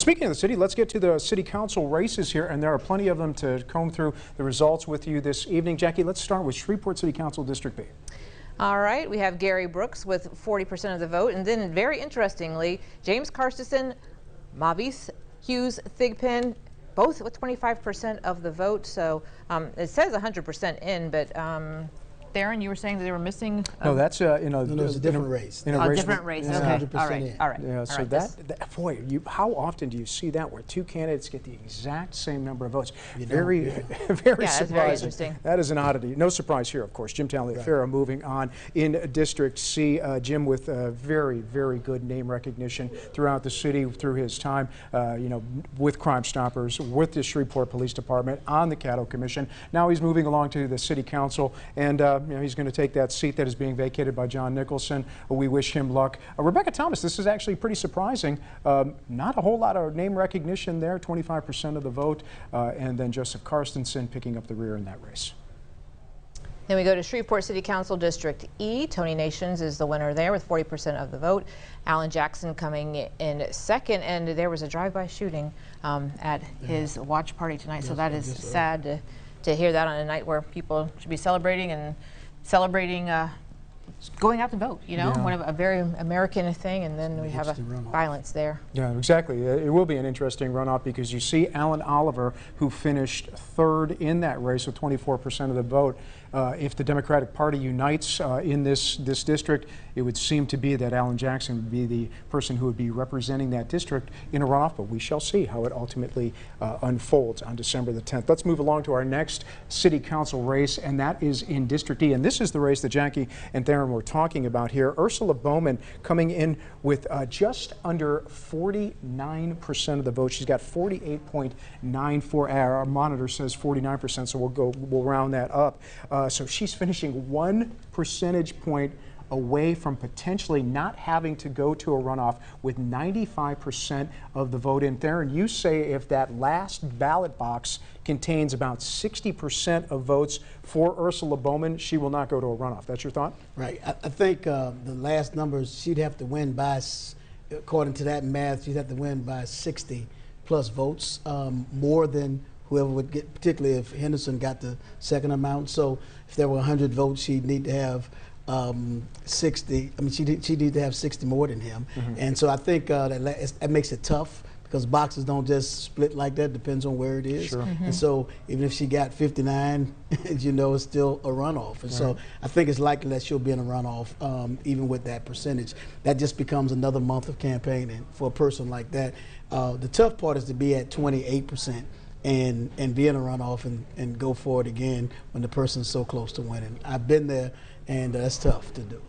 Speaking of the city, let's get to the city council races here, and there are plenty of them to comb through the results with you this evening. Jackie, let's start with Shreveport City Council District B. All right, we have Gary Brooks with 40% of the vote, and then very interestingly, James Karstison, Mavis Hughes Thigpen, both with 25% of the vote. So it says 100% in, but Darren, you were saying that they were missing. No, that's no, it's a different race. Different race. Okay. All right. Yeah. So that boy, how often do you see that where two candidates get the exact same number of votes? Very surprising. That's very interesting. That is an oddity. No surprise here, of course. Jim Taliaferro moving on in District C. Jim with very, very good name recognition throughout the city through his time, with Crime Stoppers, with the Shreveport Police Department, on the Cattle Commission. Now he's moving along to the City Council, and he's going to take that seat that is being vacated by John Nicholson. We wish him luck. Rebecca Thomas, this is actually pretty surprising. Not a whole lot of name recognition there, 25% of the vote, and then Joseph Karstensen picking up the rear in that race. Then we go to Shreveport City Council District E. Tony Nations is the winner there with 40% of the vote. Alan Jackson coming in second, and there was a drive-by shooting at his watch party tonight, so that is sad to hear that on a night where people should be celebrating going out to vote, one of a very American thing, and then we have a violence there. Yeah, exactly. It will be an interesting runoff because you see Alan Oliver, who finished third in that race with 24% of the vote. If the Democratic Party unites in this district, it would seem to be that Alan Jackson would be the person who would be representing that district in a runoff, but we shall see how it ultimately unfolds on December the 10th. Let's move along to our next city council race, and that is in District E, and this is the race that Jackie and Darren were talking about here. Ursula Bowman coming in with just under 49% of the vote. She's got 48.94. Our monitor says 49%, so we'll round that up. So she's finishing 1 percentage point away from potentially not having to go to a runoff with 95% of the vote in. Darren, you say if that last ballot box contains about 60% of votes for Ursula Bowman, she will not go to a runoff. That's your thought? Right. I think the last numbers, she'd have to win by, according to that math, she'd have to win by 60 plus votes, more than whoever would get, particularly if Henderson got the second amount. So if there were 100 votes, she'd need to have 60. I mean, she need to have 60 more than him. And so I think that makes it tough because boxes don't just split like that. Depends on where it is. Sure. And so even if she got 59, it's still a runoff. And so I think it's likely that she'll be in a runoff, even with that percentage. That just becomes another month of campaigning for a person like that. The tough part is to be at 28%. And be in a runoff and go for it again when the person's so close to winning. I've been there, and that's tough to do.